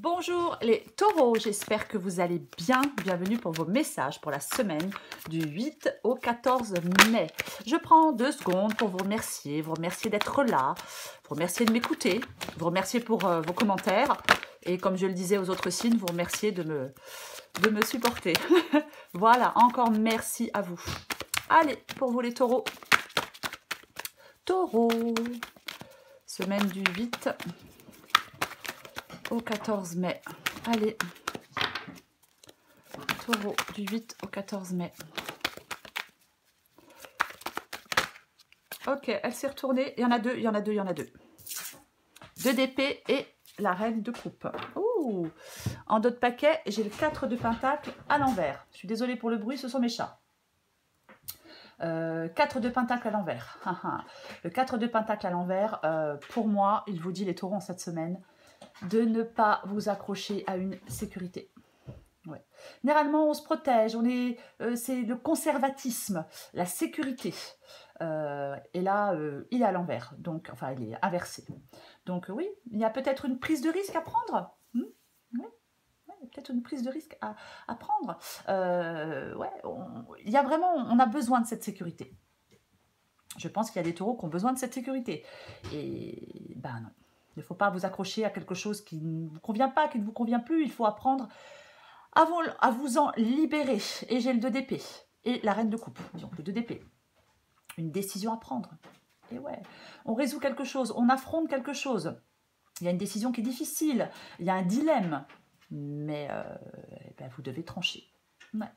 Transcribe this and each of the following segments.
Bonjour les taureaux, j'espère que vous allez bien. Bienvenue pour vos messages pour la semaine du 8 au 14 mai. Je prends 2 secondes pour vous remercier d'être là, vous remercier de m'écouter, vous remercier pour vos commentaires et comme je le disais aux autres signes, vous remercier de me supporter. Voilà, encore merci à vous. Allez, pour vous les taureaux. Taureau, semaine du 8 au 14 mai. Allez, taureau du 8 au 14 mai. Ok, elle s'est retournée. Il y en a deux, il y en a deux, il y en a deux. 2 d'épée et la reine de coupe. Ouh. En dos de paquet, j'ai le 4 de pentacle à l'envers. Je suis désolée pour le bruit, ce sont mes chats. 4 de pentacle à l'envers. Le 4 de pentacle à l'envers, pour moi, il vous dit les taureaux en cette semaine, de ne pas vous accrocher à une sécurité. Ouais. Généralement, on se protège, c'est le conservatisme, la sécurité. Et là, il est à l'envers, donc, enfin, il est inversé. Donc oui, il y a peut-être une prise de risque à prendre. Oui, peut-être une prise de risque à prendre. Ouais, il y a vraiment, on a besoin de cette sécurité. Je pense qu'il y a des taureaux qui ont besoin de cette sécurité. Et ben non. Il ne faut pas vous accrocher à quelque chose qui ne vous convient pas, qui ne vous convient plus. Il faut apprendre à vous en libérer. Et j'ai le 2 d'épée. Et la reine de coupe. Donc le 2 d'épée. Une décision à prendre. Et ouais, on résout quelque chose. On affronte quelque chose. Il y a une décision qui est difficile. Il y a un dilemme. Mais ben, vous devez trancher. Ouais.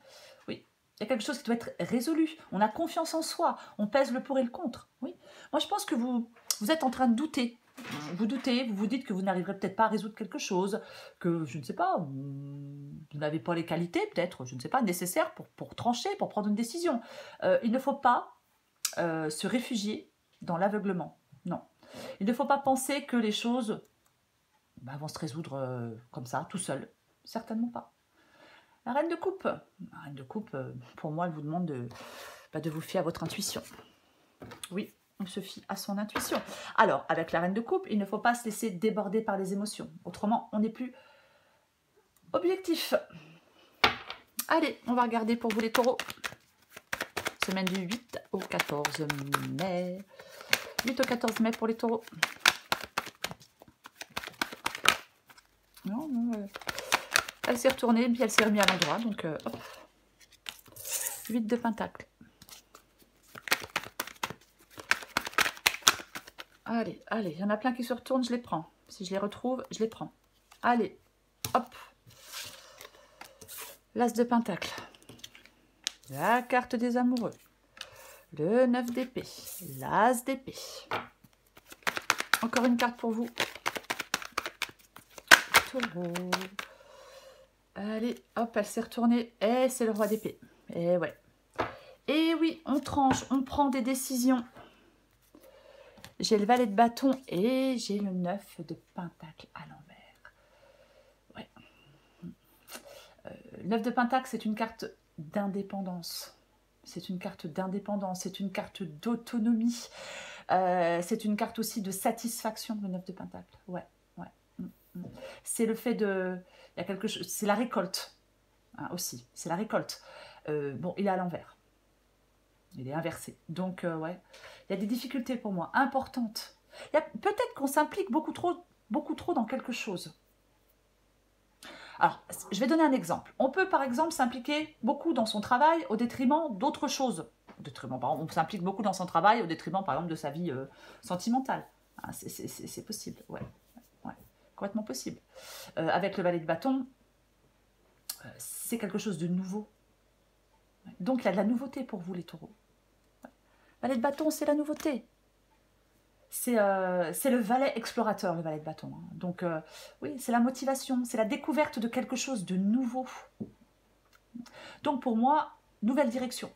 Oui. Il y a quelque chose qui doit être résolu. On a confiance en soi. On pèse le pour et le contre. Oui. Moi, je pense que vous êtes en train de douter. Vous doutez, vous vous dites que vous n'arriverez peut-être pas à résoudre quelque chose, que, je ne sais pas, vous n'avez pas les qualités, peut-être, je ne sais pas, nécessaires pour trancher, pour prendre une décision. Il ne faut pas se réfugier dans l'aveuglement. Non. Il ne faut pas penser que les choses vont se résoudre comme ça, tout seul. Certainement pas. La reine de coupe. La reine de coupe, pour moi, elle vous demande de vous fier à votre intuition. Oui. On se fie à son intuition. Alors, avec la reine de coupe, il ne faut pas se laisser déborder par les émotions. Autrement, on n'est plus objectif. Allez, on va regarder pour vous les taureaux. Semaine du 8 au 14 mai. 8 au 14 mai pour les taureaux. Non, non. Elle s'est retournée, puis elle s'est remise à l'endroit. Donc, hop. 8 de pentacle. Allez, allez, il y en a plein qui se retournent, je les prends. Si je les retrouve, je les prends. Allez, hop. L'As de pentacle. La carte des amoureux. Le 9 d'épée. L'As d'épée. Encore une carte pour vous. Taureau. Allez, hop, elle s'est retournée. Et c'est le roi d'épée. Et ouais. Et oui, on tranche, on prend des décisions. J'ai le valet de bâton et j'ai le 9 de pentacle à l'envers. Ouais. 9 de pentacle, c'est une carte d'indépendance. C'est une carte d'indépendance, c'est une carte d'autonomie. C'est une carte aussi de satisfaction, le 9 de pentacle. Ouais, ouais. C'est le fait de... Il y a quelque chose... C'est la récolte, hein, aussi. C'est la récolte. Bon, il est à l'envers. Il est inversé. Donc, ouais, il y a des difficultés pour moi, importantes. Peut-être qu'on s'implique beaucoup trop dans quelque chose. Alors, je vais donner un exemple. On peut, par exemple, s'impliquer beaucoup dans son travail au détriment d'autres choses. On s'implique beaucoup dans son travail au détriment, par exemple, de sa vie sentimentale. Hein, c'est possible, ouais. Complètement possible. Avec le valet de bâton, c'est quelque chose de nouveau. Donc, il y a de la nouveauté pour vous, les taureaux. Valet de bâton, c'est la nouveauté. C'est le valet explorateur, le valet de bâton. Hein. Donc, oui, c'est la motivation, c'est la découverte de quelque chose de nouveau. Donc, pour moi, nouvelle direction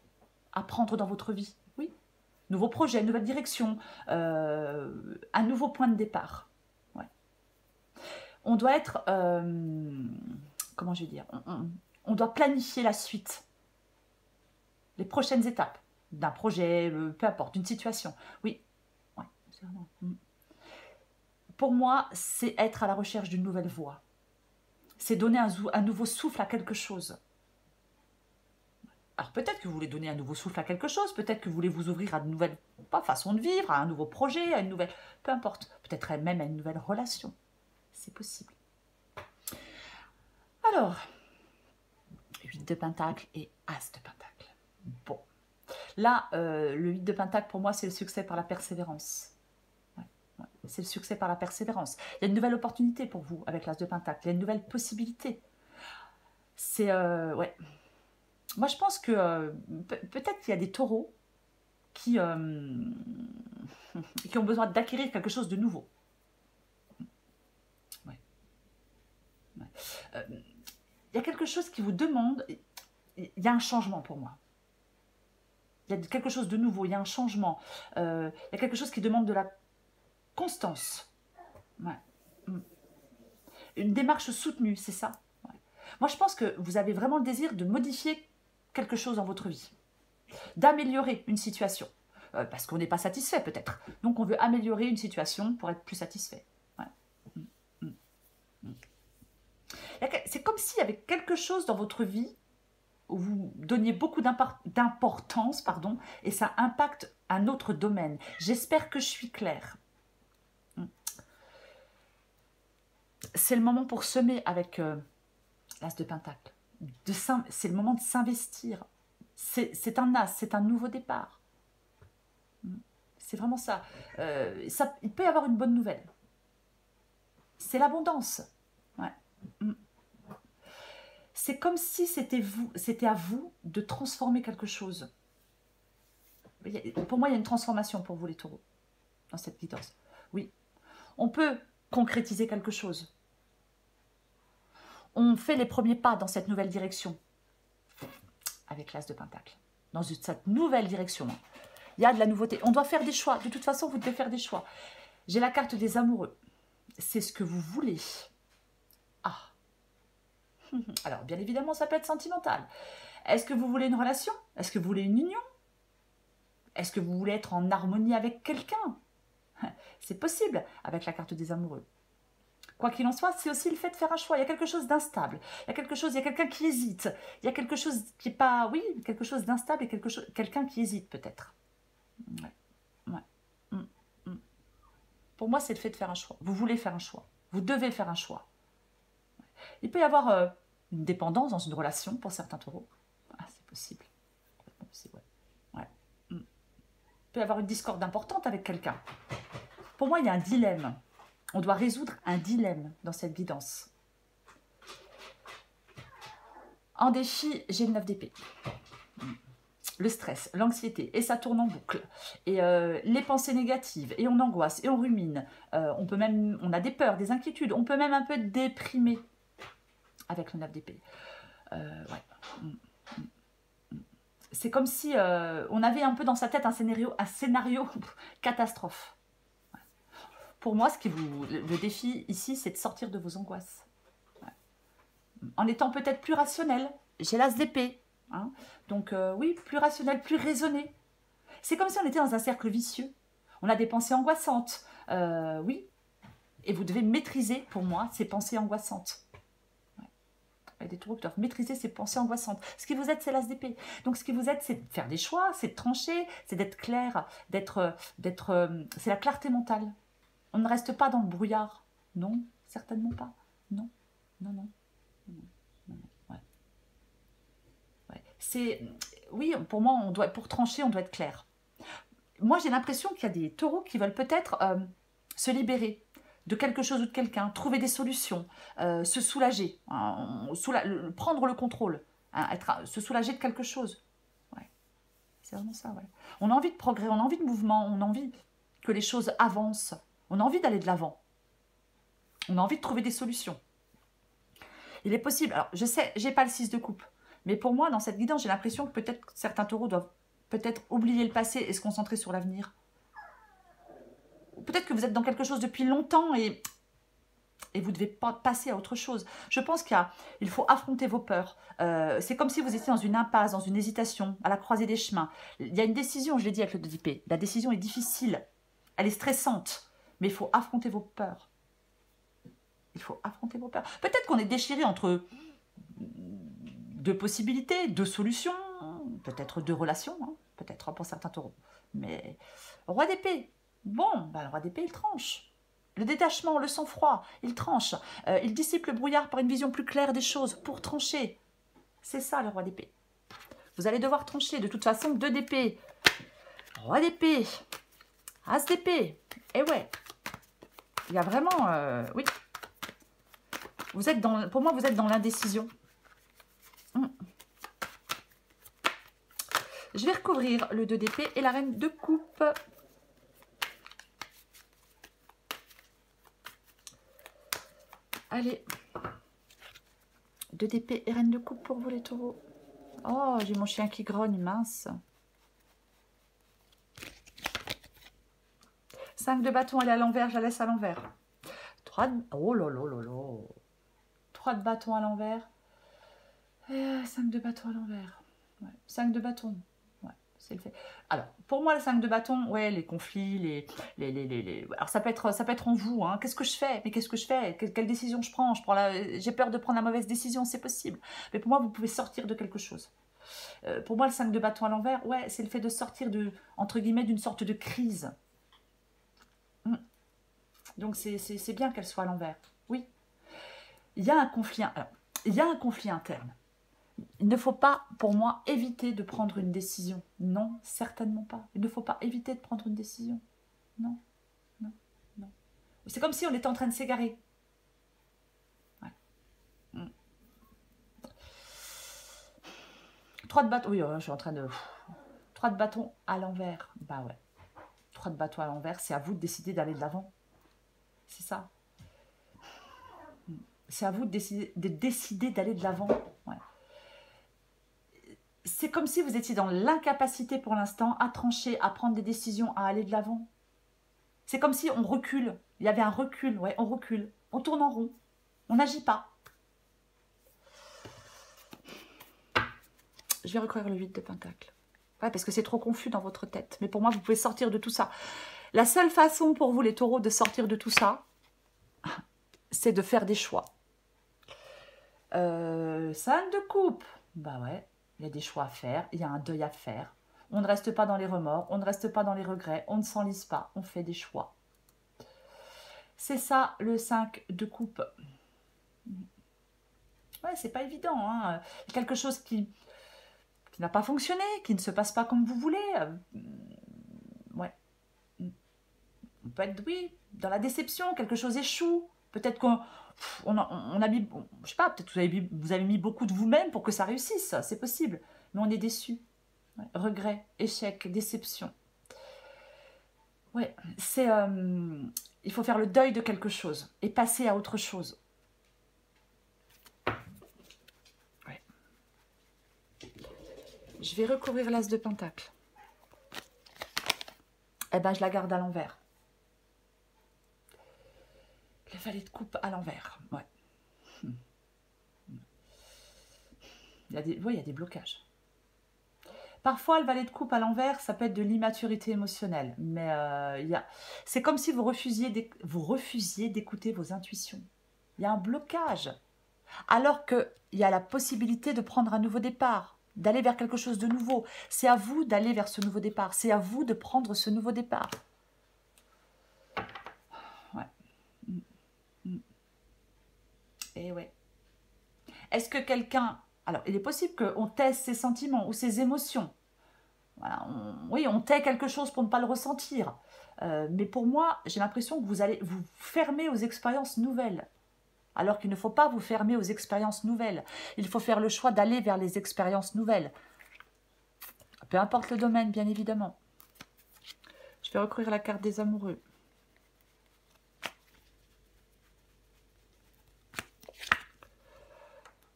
à prendre dans votre vie. Oui, nouveau projet, nouvelle direction, un nouveau point de départ. Ouais. On doit être, comment je vais dire, on doit planifier la suite, les prochaines étapes d'un projet, peu importe, d'une situation. Oui, ouais, c'est vraiment... Pour moi, c'est être à la recherche d'une nouvelle voie. C'est donner un nouveau souffle à quelque chose. Alors peut-être que vous voulez donner un nouveau souffle à quelque chose, peut-être que vous voulez vous ouvrir à de nouvelles façons de vivre, à un nouveau projet, à une nouvelle... Peu importe, peut-être même à une nouvelle relation. C'est possible. Alors, 8 de Pentacle et As de Pentacle. Bon. Là, le 8 de Pentacle, pour moi, c'est le succès par la persévérance. Ouais, c'est le succès par la persévérance. Il y a une nouvelle opportunité pour vous avec l'As de Pentacle. Il y a une nouvelle possibilité. C'est... ouais. Moi, je pense que peut-être qu'il y a des taureaux qui ont besoin d'acquérir quelque chose de nouveau. Ouais. Ouais. Il y a quelque chose qui vous demande... Il y a un changement pour moi. Il y a quelque chose de nouveau, il y a un changement. Il y a quelque chose qui demande de la constance. Ouais. Une démarche soutenue, c'est ça. Ouais. Moi, je pense que vous avez vraiment le désir de modifier quelque chose dans votre vie, d'améliorer une situation, parce qu'on n'est pas satisfait peut-être. Donc, on veut améliorer une situation pour être plus satisfait. Ouais. C'est comme s'il y avait quelque chose dans votre vie où vous donniez beaucoup d'importance, et ça impacte un autre domaine. J'espère que je suis claire. C'est le moment pour semer avec l'As de Pentacle. C'est le moment de s'investir. C'est un As, c'est un nouveau départ. C'est vraiment ça. Il peut y avoir une bonne nouvelle. C'est l'abondance. Ouais. C'est comme si c'était à vous de transformer quelque chose. Pour moi, il y a une transformation pour vous, les taureaux, dans cette guidance. Oui. On peut concrétiser quelque chose. On fait les premiers pas dans cette nouvelle direction avec l'As de Pentacle. Dans cette nouvelle direction, il y a de la nouveauté. On doit faire des choix. De toute façon, vous devez faire des choix. J'ai la carte des amoureux. C'est ce que vous voulez. Ah. Alors, bien évidemment, ça peut être sentimental. Est-ce que vous voulez une relation? Est-ce que vous voulez une union? Est-ce que vous voulez être en harmonie avec quelqu'un? C'est possible avec la carte des amoureux. Quoi qu'il en soit, c'est aussi le fait de faire un choix. Il y a quelque chose d'instable. Il y a quelqu'un qui hésite. Il y a quelque chose qui n'est pas... Oui, quelque chose d'instable et quelqu'un qui hésite peut-être. Ouais. Pour moi, c'est le fait de faire un choix. Vous voulez faire un choix. Vous devez faire un choix. Il peut y avoir une dépendance dans une relation pour certains taureaux. Ah, c'est possible. Ouais. Il peut y avoir une discorde importante avec quelqu'un. Pour moi, il y a un dilemme. On doit résoudre un dilemme dans cette guidance. En défi, j'ai le 9 d'épée. Le stress, l'anxiété, et ça tourne en boucle. Et les pensées négatives, et on angoisse, et on rumine. On a des peurs, des inquiétudes. On peut même un peu être déprimé avec le 9 d'épée. Ouais. C'est comme si on avait un peu dans sa tête un scénario catastrophe. Pour moi, le défi ici, c'est de sortir de vos angoisses. Ouais. En étant peut-être plus rationnel. J'ai l'As d'épée. Hein. Donc oui, plus rationnel, plus raisonné. C'est comme si on était dans un cercle vicieux. On a des pensées angoissantes. Oui. Et vous devez maîtriser, pour moi, ces pensées angoissantes. Ouais. Il y a des taureaux qui doivent maîtriser ces pensées angoissantes. Ce qui vous aide, c'est l'As d'épée. Donc ce qui vous aide, c'est de faire des choix, c'est de trancher, c'est d'être clair, c'est la clarté mentale. On ne reste pas dans le brouillard. Non, certainement pas. Non. Ouais. Oui, pour moi, pour trancher, on doit être clair. Moi, j'ai l'impression qu'il y a des taureaux qui veulent peut-être se libérer de quelque chose ou de quelqu'un, trouver des solutions, se soulager, prendre le contrôle, se soulager de quelque chose. Ouais. C'est vraiment ça, ouais. On a envie de progrès, on a envie de mouvement, on a envie que les choses avancent. On a envie d'aller de l'avant. On a envie de trouver des solutions. Il est possible. Alors, je sais, j'ai pas le 6 de coupe. Mais pour moi, dans cette guidance, j'ai l'impression que peut-être certains taureaux doivent peut-être oublier le passé et se concentrer sur l'avenir. Peut-être que vous êtes dans quelque chose depuis longtemps et vous devez passer à autre chose. Je pense qu'il faut affronter vos peurs. C'est comme si vous étiez dans une impasse, dans une hésitation, à la croisée des chemins. Il y a une décision, je l'ai dit avec le 2 d'épée. La décision est difficile. Elle est stressante. Mais il faut affronter vos peurs. Il faut affronter vos peurs. Peut-être qu'on est déchiré entre deux possibilités, deux solutions, peut-être deux relations, hein, peut-être pour certains taureaux. Mais roi d'épée, bon, ben, le roi d'épée, il tranche. Le détachement, le sang-froid, il tranche. Il dissipe le brouillard par une vision plus claire des choses pour trancher. C'est ça, le roi d'épée. Vous allez devoir trancher. De toute façon, 2 d'épée, roi d'épée, as d'épée. Et ouais, il y a vraiment... oui. Vous êtes dans, pour moi, vous êtes dans l'indécision. Je vais recouvrir le 2 d'épée et la reine de coupe. Allez. 2 d'épée et reine de coupe pour vous les taureaux. Oh, j'ai mon chien qui grogne, mince. 5 de bâton, elle est à l'envers, je la laisse à l'envers. 3 de... Oh là là là là. 3 de bâton à l'envers. 5 de bâton à l'envers. Ouais. 5 de bâton. Ouais, c'est le fait. Alors, pour moi, le 5 de bâton, ouais, les conflits, Alors, ça peut être en vous. Hein. Qu'est-ce que je fais? Mais qu'est-ce que je fais? Quelle décision je prends? J'ai peur de prendre la mauvaise décision, c'est possible. Mais pour moi, vous pouvez sortir de quelque chose. Pour moi, le 5 de bâton à l'envers, ouais, c'est le fait de sortir entre guillemets, d'une sorte de crise. Donc, c'est bien qu'elle soit à l'envers. Oui. Il y a un conflit. Alors, il y a un conflit interne. Il ne faut pas, pour moi, éviter de prendre une décision. Non, certainement pas. Il ne faut pas éviter de prendre une décision. Non, non, non. C'est comme si on était en train de s'égarer. Ouais. 3 de bâton. Oui, je suis en train de... 3 de bâton à l'envers. Bah ouais. 3 de bâton à l'envers, c'est à vous de décider d'aller de l'avant. C'est ça. C'est à vous de décider d'aller de l'avant. Ouais. C'est comme si vous étiez dans l'incapacité pour l'instant à trancher, à prendre des décisions, à aller de l'avant. C'est comme si on recule. Il y avait un recul, ouais, on recule. On tourne en rond. On n'agit pas. Je vais recouvrir le 8 de pentacle. Ouais, parce que c'est trop confus dans votre tête. Mais pour moi, vous pouvez sortir de tout ça. La seule façon pour vous, les taureaux, de sortir de tout ça, c'est de faire des choix. 5 de coupe. Bah ouais, il y a des choix à faire, il y a un deuil à faire. On ne reste pas dans les remords, on ne reste pas dans les regrets, on ne s'enlise pas, on fait des choix. C'est ça, le 5 de coupe. Ouais, c'est pas évident. Hein. Quelque chose qui n'a pas fonctionné, qui ne se passe pas comme vous voulez. Ouais. On peut être, oui, dans la déception, quelque chose échoue. Peut-être qu'on a mis, je sais pas, peut-être vous avez mis beaucoup de vous-même pour que ça réussisse, c'est possible. Mais on est déçu. Ouais. Regret, échec, déception. Ouais, il faut faire le deuil de quelque chose et passer à autre chose. Ouais. Je vais recouvrir l'as de pentacle. Eh ben, je la garde à l'envers. Le valet de coupe à l'envers. Ouais. Il y a des blocages. Parfois, le valet de coupe à l'envers, ça peut être de l'immaturité émotionnelle. Mais c'est comme si vous refusiez d'écouter vos intuitions. Il y a un blocage. Alors qu'il y a la possibilité de prendre un nouveau départ, d'aller vers quelque chose de nouveau. C'est à vous d'aller vers ce nouveau départ. C'est à vous de prendre ce nouveau départ. Ouais. Et ouais. Est-ce que quelqu'un... Alors, il est possible qu'on taise ses sentiments ou ses émotions. Voilà, oui, on tait quelque chose pour ne pas le ressentir. Mais pour moi, j'ai l'impression que vous allez vous fermer aux expériences nouvelles. Alors qu'il ne faut pas vous fermer aux expériences nouvelles. Il faut faire le choix d'aller vers les expériences nouvelles. Peu importe le domaine, bien évidemment. Je vais recouvrir la carte des amoureux.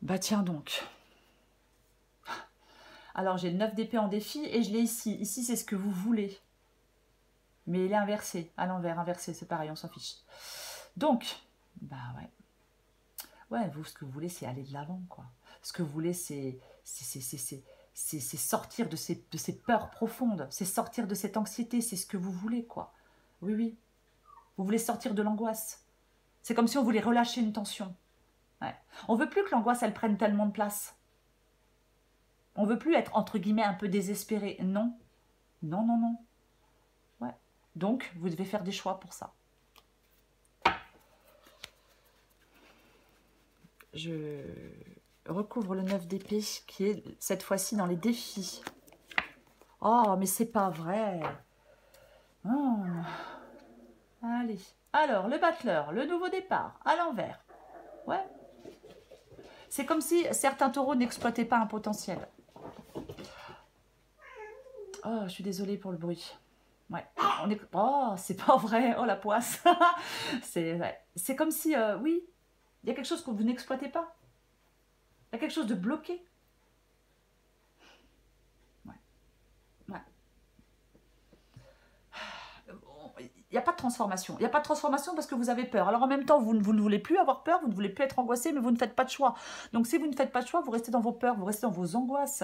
Bah tiens donc. Alors j'ai le 9 d'épée en défi et je l'ai ici. Ici c'est ce que vous voulez. Mais il est inversé, à l'envers, inversé, c'est pareil, on s'en fiche. Donc, bah ouais. Ouais, vous, ce que vous voulez, c'est aller de l'avant, quoi. Ce que vous voulez, c'est sortir de ces peurs profondes. C'est sortir de cette anxiété, c'est ce que vous voulez, quoi. Oui, oui. Vous voulez sortir de l'angoisse. C'est comme si on voulait relâcher une tension. Ouais. On veut plus que l'angoisse, elle prenne tellement de place. On veut plus être, entre guillemets, un peu désespéré. Non. Non, non, non. Ouais. Donc, vous devez faire des choix pour ça. Je recouvre le 9 d'épée qui est cette fois-ci dans les défis. Oh, mais c'est pas vrai. Oh. Allez. Alors, le battleur, le nouveau départ, à l'envers. Ouais. C'est comme si certains taureaux n'exploitaient pas un potentiel. Oh, je suis désolée pour le bruit. Ouais. On est... Oh, c'est pas vrai. Oh, la poisse. C'est comme si, oui, il y a quelque chose que vous n'exploitez pas. Il y a quelque chose de bloqué. Ouais. Ouais. Il n'y a pas de transformation. Il n'y a pas de transformation parce que vous avez peur. Alors en même temps, vous ne voulez plus avoir peur, vous ne voulez plus être angoissé, mais vous ne faites pas de choix. Donc si vous ne faites pas de choix, vous restez dans vos peurs, vous restez dans vos angoisses.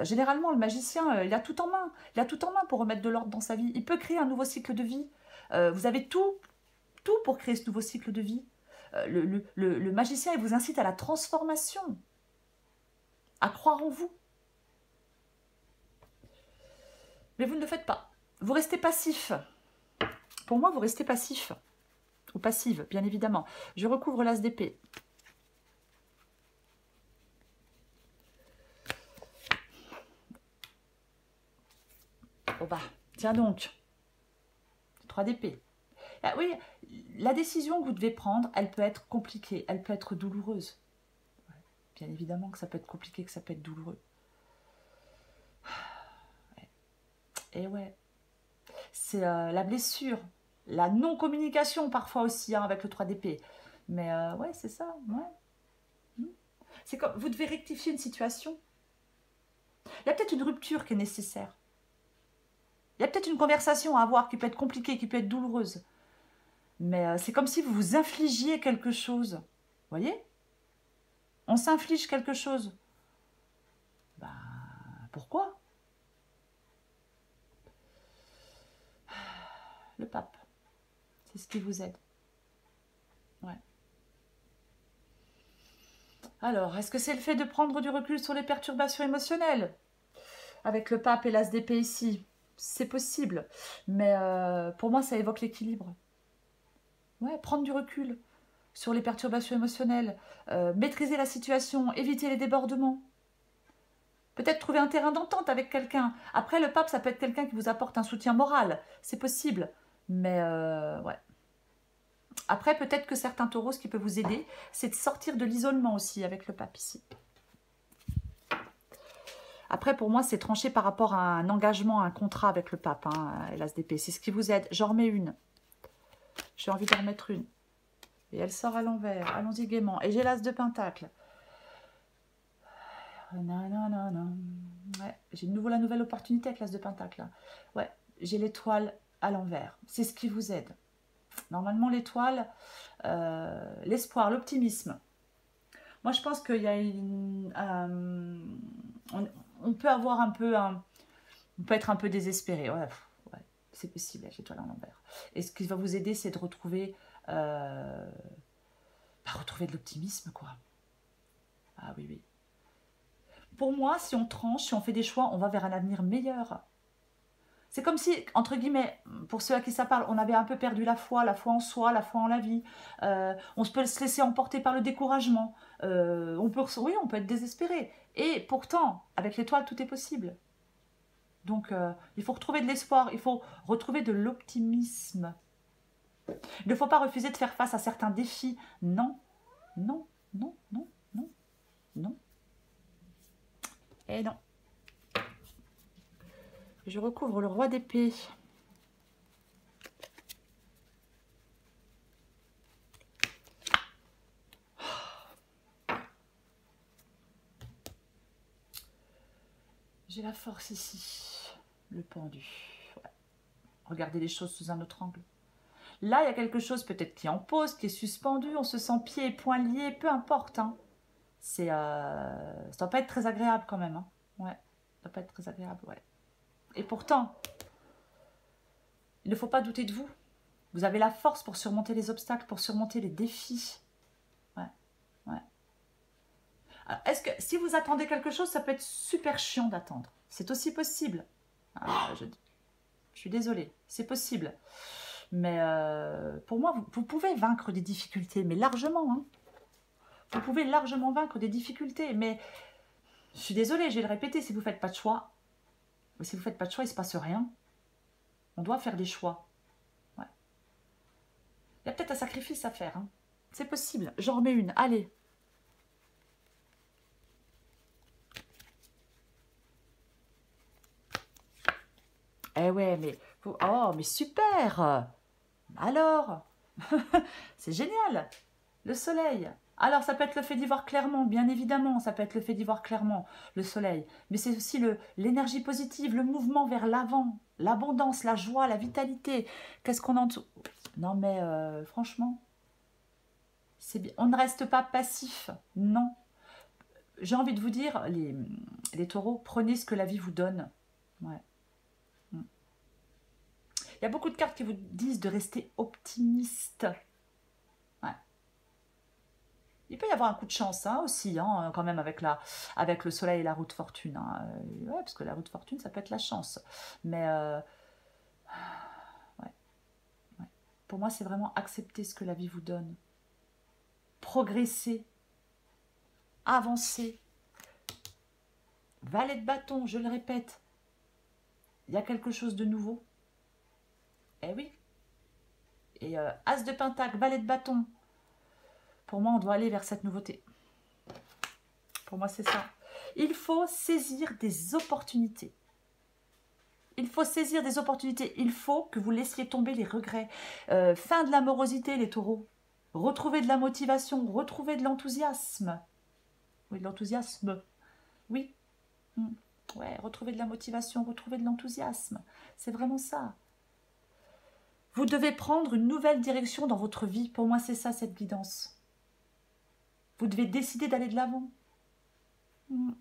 Généralement, le magicien, il a tout en main. Il a tout en main pour remettre de l'ordre dans sa vie. Il peut créer un nouveau cycle de vie. Vous avez tout pour créer ce nouveau cycle de vie. Le magicien, il vous incite à la transformation, à croire en vous. Mais vous ne le faites pas. Vous restez passif. Pour moi, vous restez passif. Ou passive, bien évidemment. Je recouvre l'as d'épée. Oh bah, tiens donc. 3 d'épée. Ah oui, la décision que vous devez prendre, elle peut être compliquée, elle peut être douloureuse. Bien évidemment que ça peut être compliqué, que ça peut être douloureux. Et ouais, c'est la blessure, la non-communication parfois aussi hein, avec le 3 d'épée. Mais ouais, c'est ça, ouais. C'est comme, vous devez rectifier une situation. Il y a peut-être une rupture qui est nécessaire. Il y a peut-être une conversation à avoir qui peut être compliquée, qui peut être douloureuse. Mais c'est comme si vous vous infligiez quelque chose. Vous voyez? On s'inflige quelque chose. Ben, pourquoi? Le pape. C'est ce qui vous aide. Ouais. Alors, est-ce que c'est le fait de prendre du recul sur les perturbations émotionnelles? Avec le pape et l'as d'épée ici, c'est possible. Mais pour moi, ça évoque l'équilibre. Ouais, prendre du recul sur les perturbations émotionnelles, maîtriser la situation, éviter les débordements. Peut-être trouver un terrain d'entente avec quelqu'un. Après, le pape, ça peut être quelqu'un qui vous apporte un soutien moral. C'est possible. Mais ouais. Après, peut-être que certains taureaux, ce qui peut vous aider, c'est de sortir de l'isolement aussi avec le pape ici. Après, pour moi, c'est tranché par rapport à un engagement, un contrat avec le pape, hein, l'as d'épée. C'est ce qui vous aide. J'en remets une. J'ai envie d'en remettre une. Et elle sort à l'envers. Allons-y gaiement. Et j'ai l'as de pentacle. Non, non, non, non. Ouais, j'ai de nouveau la nouvelle opportunité avec l'as de pentacle. Là. Ouais, j'ai l'étoile à l'envers. C'est ce qui vous aide. Normalement, l'étoile, l'espoir, l'optimisme. Moi, je pense qu'il y a une... on peut avoir un peu... on peut être un peu désespéré. Ouais, ouais c'est possible avec l'étoile à l'envers. Et ce qui va vous aider, c'est de retrouver... retrouver de l'optimisme, quoi. Ah oui, oui. Pour moi, si on tranche, si on fait des choix, on va vers un avenir meilleur. C'est comme si, entre guillemets, pour ceux à qui ça parle, on avait un peu perdu la foi en soi, la foi en la vie. On peut se laisser emporter par le découragement. Oui, on peut être désespéré. Et pourtant, avec l'étoile, tout est possible. Donc, il faut retrouver de l'espoir, il faut retrouver de l'optimisme. Il ne faut pas refuser de faire face à certains défis. Non, non, non, non, non, non. Et non. Je recouvre le roi d'épée. J'ai la force ici. Le pendu. Ouais. Regardez les choses sous un autre angle. Là, il y a quelque chose peut-être qui est en pause, qui est suspendu. On se sent pieds et poings liés. Peu importe. Hein. Ça ne doit pas être très agréable quand même. Hein. Ouais. Ça doit pas être très agréable. Ouais. Et pourtant, il ne faut pas douter de vous. Vous avez la force pour surmonter les obstacles, pour surmonter les défis. Ouais, ouais. Est-ce que si vous attendez quelque chose, ça peut être super chiant d'attendre. C'est aussi possible. Je suis désolée, c'est possible. Mais pour moi, vous pouvez vaincre des difficultés, mais largement. Hein. Vous pouvez largement vaincre des difficultés, mais je suis désolée, je vais le répéter, si vous ne faites pas de choix, il ne se passe rien. On doit faire des choix. Ouais. Il y a peut-être un sacrifice à faire. Hein. C'est possible. J'en remets une. Allez. Eh ouais, mais... Oh, mais super! Alors, c'est génial. Le soleil. Alors, ça peut être le fait d'y voir clairement, bien évidemment. Ça peut être le fait d'y voir clairement, le soleil. Mais c'est aussi l'énergie positive, le mouvement vers l'avant, l'abondance, la joie, la vitalité. Qu'est-ce qu'on en... Non, mais franchement, c'est bien. On ne reste pas passif. Non. J'ai envie de vous dire, les taureaux, prenez ce que la vie vous donne. Ouais. Il y a beaucoup de cartes qui vous disent de rester optimiste. Ouais. Il peut y avoir un coup de chance hein, aussi, hein, quand même, avec le soleil et la roue de fortune. Hein. Ouais, parce que la roue de fortune, ça peut être la chance. Mais, ouais. Ouais. Pour moi, c'est vraiment accepter ce que la vie vous donne. Progresser. Avancer. Valet de bâton, je le répète. Il y a quelque chose de nouveau. Eh oui. Et as de pentacle, valet de bâton. Pour moi, on doit aller vers cette nouveauté. Pour moi, c'est ça. Il faut saisir des opportunités. Il faut saisir des opportunités. Il faut que vous laissiez tomber les regrets. Fin de l'amorosité, les taureaux. Retrouver de la motivation, retrouver de l'enthousiasme. Oui, de l'enthousiasme. Oui. Ouais, retrouver de la motivation, retrouver de l'enthousiasme. C'est vraiment ça. Vous devez prendre une nouvelle direction dans votre vie. Pour moi, c'est ça, cette guidance. Vous devez décider d'aller de l'avant. Il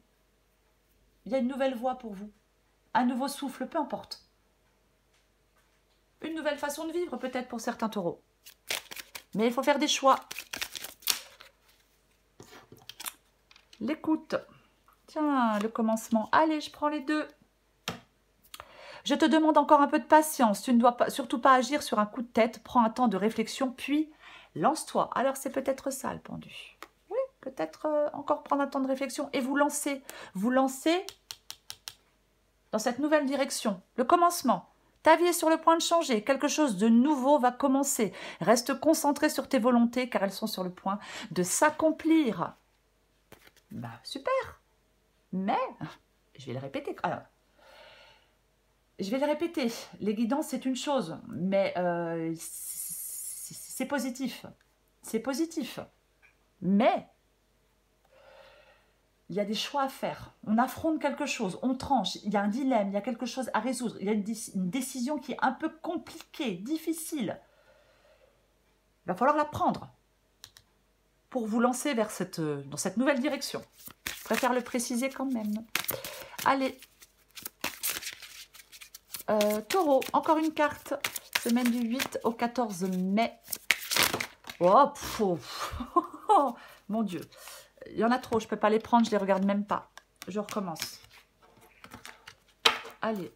y a une nouvelle voie pour vous. Un nouveau souffle, peu importe. Une nouvelle façon de vivre, peut-être pour certains taureaux. Mais il faut faire des choix. L'écoute. Tiens, le commencement. Allez, je prends les deux. Je te demande encore un peu de patience. Tu ne dois surtout pas agir sur un coup de tête. Prends un temps de réflexion, puis lance-toi. Alors, c'est peut-être ça, le pendu. Oui, peut-être encore prendre un temps de réflexion et vous lancer. Vous lancer dans cette nouvelle direction. Le commencement. Ta vie est sur le point de changer. Quelque chose de nouveau va commencer. Reste concentré sur tes volontés car elles sont sur le point de s'accomplir. Bah, super. Mais, je vais le répéter. Alors, je vais le répéter. Les guidances, c'est une chose. Mais c'est positif. C'est positif. Mais, il y a des choix à faire. On affronte quelque chose, on tranche, il y a un dilemme, il y a quelque chose à résoudre, il y a une décision qui est un peu compliquée, difficile. Il va falloir la prendre pour vous lancer vers dans cette nouvelle direction. Je préfère le préciser quand même. Allez. Taureau, encore une carte. Semaine du 8 au 14 mai. Oh, mon Dieu. Il y en a trop, je ne peux pas les prendre, je ne les regarde même pas. Je recommence. Allez.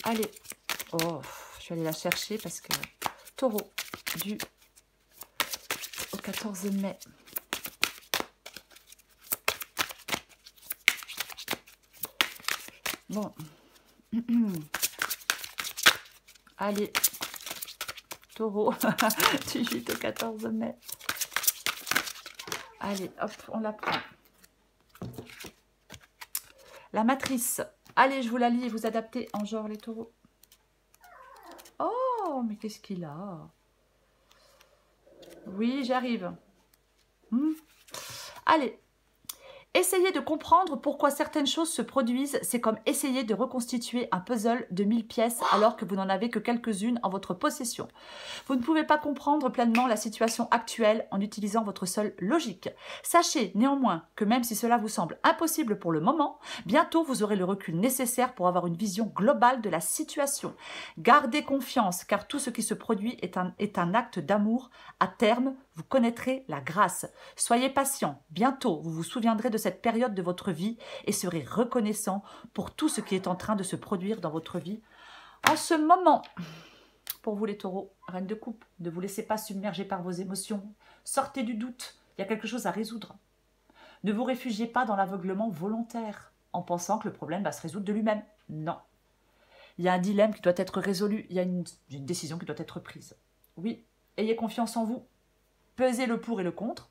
Allez. Oh, je vais aller la chercher parce que... Taureau, du au 14 mai. Bon. Allez. Taureau, du 8 au 14 mai. Allez, hop, on la prend. La matrice. Allez, je vous la lis et vous adaptez en genre les taureaux. Oh, mais qu'est-ce qu'il a? Oui, j'arrive. Allez. Essayez de comprendre pourquoi certaines choses se produisent, c'est comme essayer de reconstituer un puzzle de 1000 pièces alors que vous n'en avez que quelques-unes en votre possession. Vous ne pouvez pas comprendre pleinement la situation actuelle en utilisant votre seule logique. Sachez néanmoins que même si cela vous semble impossible pour le moment, bientôt vous aurez le recul nécessaire pour avoir une vision globale de la situation. Gardez confiance car tout ce qui se produit est un acte d'amour. À terme, vous connaîtrez la grâce. Soyez patient, bientôt vous vous souviendrez de cette période de votre vie et serez reconnaissant pour tout ce qui est en train de se produire dans votre vie en ce moment. Pour vous les taureaux, reine de coupe, ne vous laissez pas submerger par vos émotions. Sortez du doute, il y a quelque chose à résoudre. Ne vous réfugiez pas dans l'aveuglement volontaire en pensant que le problème va se résoudre de lui-même. Non. Il y a un dilemme qui doit être résolu, il y a une décision qui doit être prise. Oui, ayez confiance en vous, pesez le pour et le contre,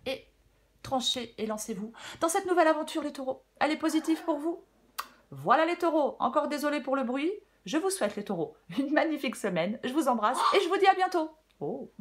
et tranchez et lancez-vous dans cette nouvelle aventure les taureaux. Elle est positive pour vous. Voilà les taureaux, encore désolé pour le bruit. Je vous souhaite les taureaux une magnifique semaine, je vous embrasse et je vous dis à bientôt. Oh.